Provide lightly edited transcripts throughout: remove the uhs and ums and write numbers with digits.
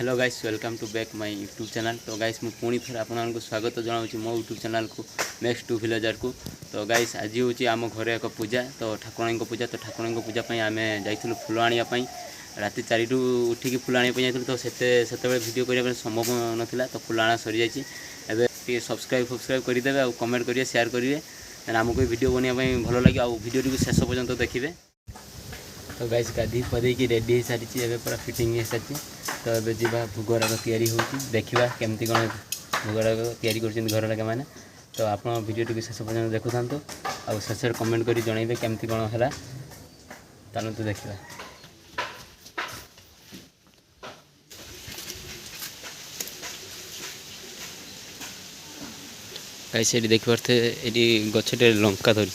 Hello guys welcome to back my YouTube channel. तो guys मुझे पुणी थे आपको स्वागत जनाऊँ मो यूट्यूब चैनल को नेक्स्ट 2 विलेजर को। तो गाइस आज हूँ आम घरे एक पूजा, तो ठाकुराणी पूजा। तो ठाकुराणी पूजा आम जाइलु फुल आने राति 4 टू उठिकी फुल आने जाइलु। तो से वीडियो करने संभव नाला, तो फुल आना सरी जाइए। सब्सक्राइब करदे और कमेंट करेंगे, शेयर करेंगे, आमको वीडियो बनाई भल लगे। और वीडियो को शेष पर्यंत देखिए। तो गाइस गाधी पदेकी रेडी हो सारी एवं पूरा फिटिंग हो सारी। तो ये जावा भोगराग तैयारी होती देखा केमती कौन भोगराग तैयारी कर घर लगे मैंने। तो आप वीडियो शेष पर्यटन देखु था और शेष कमेंट कर जनइबे केमती कौन है। चलते देखा। गाइस ये देख पारे ये गछटे लंका धरी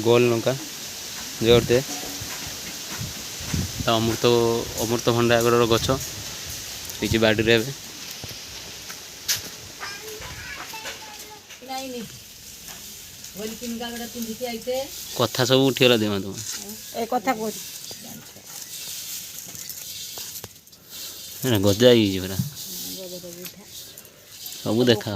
गोल लंका जोरते। तो अमृतभंडा गछ ये बाड़ी रे कथा सब उठीगला देमा तुम ए कथा गजा पूरा सब देखा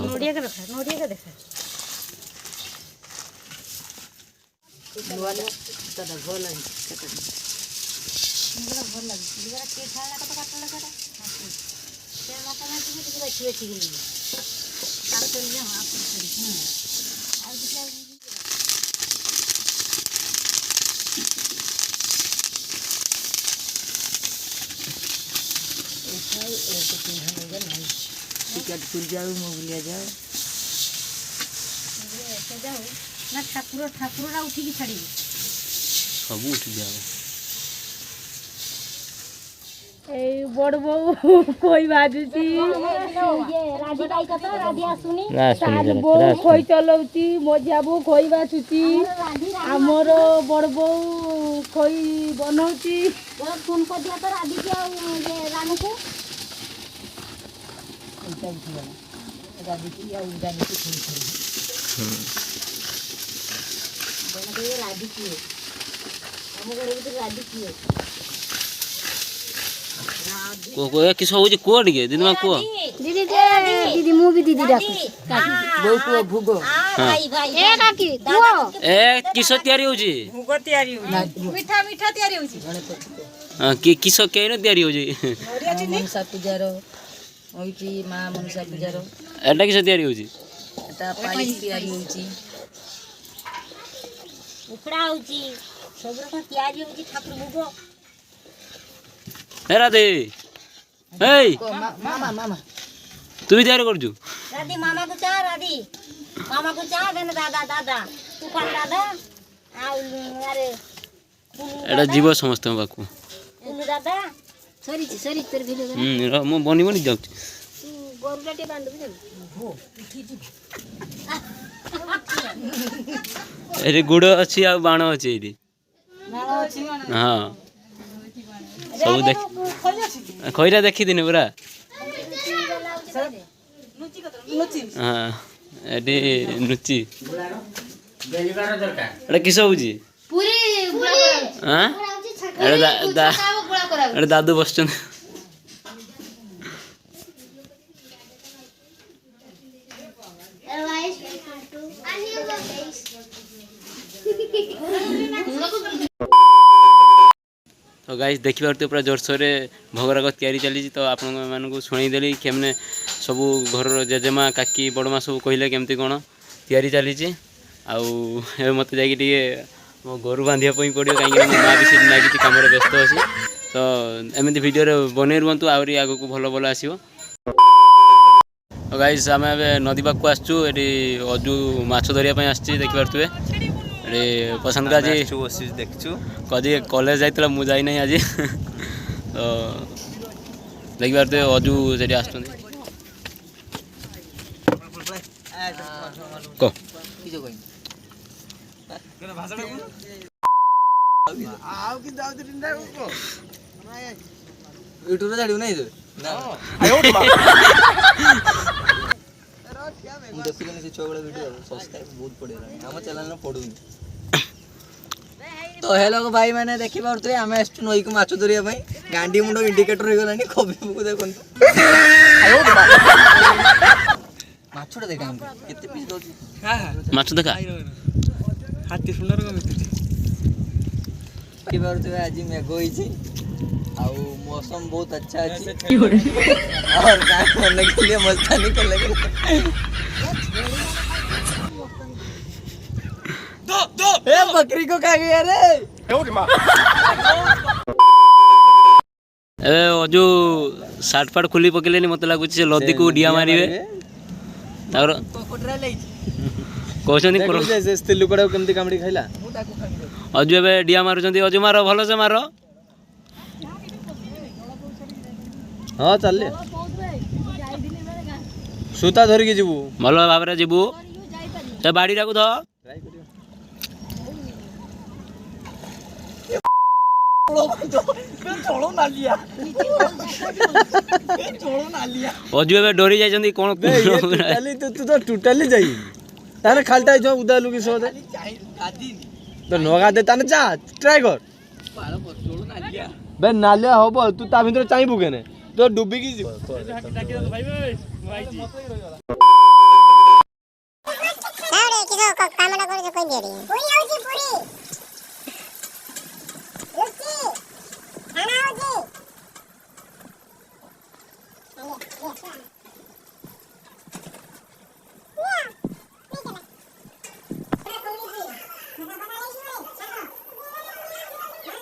टिकट खुल जाओ मोबिलिया जाओ ना ठाकुर उठी छाड़ी सब उठी जाओ। बड़ बो कोई बाजुची राधी गाई कत राधी आसुनी साल बो कोई चलौची मजा बो कोई बाजुची हमर बड़ बो कोई बनौची फोन कर दिया तो राधी के ये रानू को ऐसा उठी गला राधी की या उड़ाने की फोन कर बना के राधी की हम घर में राधी की को किस हो को टिके दीदी मा को दीदी दीदी मु भी दीदी डाकू बो को भुगो भाई भाई ए काकी को ए किस तयारी होजी भुगो तयारी होजी मीठा मीठा तयारी होजी हां कि किस केनो तयारी होजी मनसा पूजारो होईची मां मनसा पूजारो एटा किस तयारी होजी एटा पालिस तयारी होईची उखड़ा होईची सब रकम तयारी होईची ठाकुर भुगो ए राधे ए मामा मामा तू भी तैयार कर जू राधी मामा को चाह देना दादा दादा तूफान दादा अरे एटा जीव समस्त बाकू उनु दादा सरी तेरे भिले मो बनी बनी जाऊ गोरुलाटे बांध भी हो उठी जी एरे गुड़ अछि आ बाण अछि एरी बाण अछि हां सब देख खइरा देखि दिने पूरा हाँ एटी नुची एटा किस होजी हाँ एटा दादू बसचन तो गाइस देखि पारते पूरा जोरसोर भोगराग तैयारी चली। तो आपण मानक शुणईदेली केमने सब घर जेजेमा काकी बड़मा सब कहले केमती कौन तैयारी चली। आउ मत जाकि मो गोरु बांधिया पड़ो कहीं माँ भी सीट ना कि कम व्यस्त अच्छी। तो एमती वीडियो बन रुहतु आहरी आग को भल भल आसो। तो गाइस आम नदी पाक आसचु ये अजू माछ धरिया आसची देखिपे ये पसंद का जी देखु कदी कॉलेज जाइला मु जाई नहीं आज। तो देखि पारते अजू से आस यूट्यूब रे नहीं देखुनी से छुआ वीडियो सब्सक्राइब बहुत पड़ेगा हम चैनल में पड़ूनी तो हेलो भाई मैंने देखि पारथि आमे एस्ट नई को माछ धरिया भाई गांडी मुंडो इंडिकेटर हो गलानी खबी को देखन माछटा देखा हम केते पीस दोची हां माछ देखा हाथी सुंदर को मित्र देखि पारथि आज मेघ होई आउ मौसम बहुत अच्छा है और गाय करने के लिए मस्ता निकल लगे दो ए बकरी को खा गया रे ए जो सार्ट फाट खोली पकेलेनी मते लागुची से लदी को डिया मारिबे तार कोकटरा लई कहछनी देखो से स्थिल लुकड़ा केमती कामड़ी खाइला अजु एबे डिया मारुचंती अजु मारो भलो से मारो हां चलले सूता धरि के जीवु भलो भाबरे जीबू ते बाड़ी राखु ध ट्राई करियो छोड़ो ना लिया छोड़ो ना लिया अजु एबे डोरी जाइचंती कोन टोटली तू तो टोटली जाई ताने खालटा जो उदा लुकी सो दे तो नगा दे ताने जा ट्राई कर छोड़ो ना लिया बे नालिया होबो तू ता भितर चाइबु केने तो डुबी की जीव अरे किसो कामना करे कोई दे रही पूरी आउची पूरी रुचि खाना आउची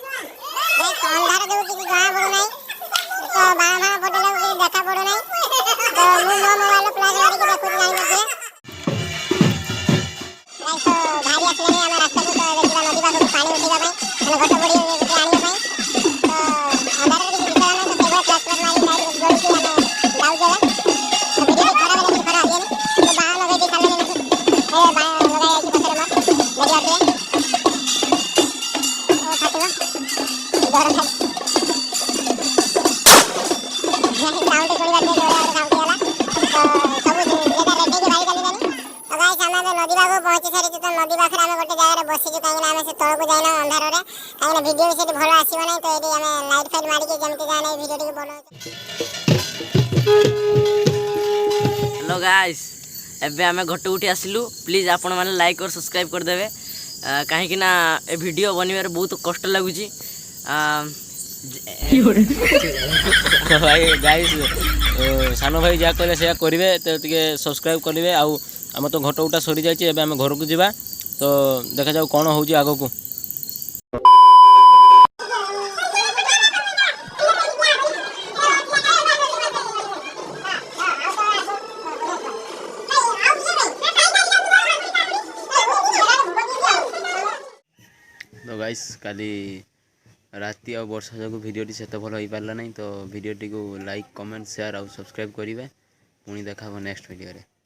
अंधार देउ कि गां पड़ो नहीं तो बाहा फोटो लगो कि देखा पड़ो नहीं तो मु मो मोबाइल फ्लैश मारी के देखु नहीं मते लाइक तो भारी असले हम रास्ता को देखिला नदी पाखो पानी उठेगा भाई हम घट पड़ी आनी भाई तो अंधार के दिखला ना तो सेवा फ्लैश मारी साइड गोल के हम जाऊ जला तो वीडियो खराब है खराब है तो बाहा लगे दी खाले नहीं ए बाहा लगाया कि पत्थर में लगा दे ओ फाटवा डर है साउंड थोड़ी बात दे जोड़ा साउंड वाला तो सब जेदा रेडी के भाई गली गली तो गाइस हम नदी बागो पहुंची सारी तो नदी बाखरा में गोटे जगह रे बसी जो काई ना हम से तळ को जाइना अंधार रे काई ना वीडियो से भलो आसीबो नै तो एडी हम लाइट फाइट मारी के जेमते जाने वीडियो टिके बनो हेलो गाइस एबे आमे घट उठी आसिलु प्लीज आपण माने लाइक और सब्सक्राइब कर देबे काहे कि ना ए वीडियो बनिबार बहुत कष्ट लागुची भाई गाइस सानो भाई जा कहले से करिवे तो टिके सब्सक्राइब करिवे आउ हम तो घट उटा सरी जाइए एबे हम घर को जीवा तो देखा जाऊ कौन होउची आगो को तो गाइस काली राति आ वर्षा जो भिडियोटी से भल हो पारा ना तो भिडियोटी को लाइक कमेंट शेयर और सब्सक्राइब करेंगे पुणी देखा नेक्स्ट वीडियो रे।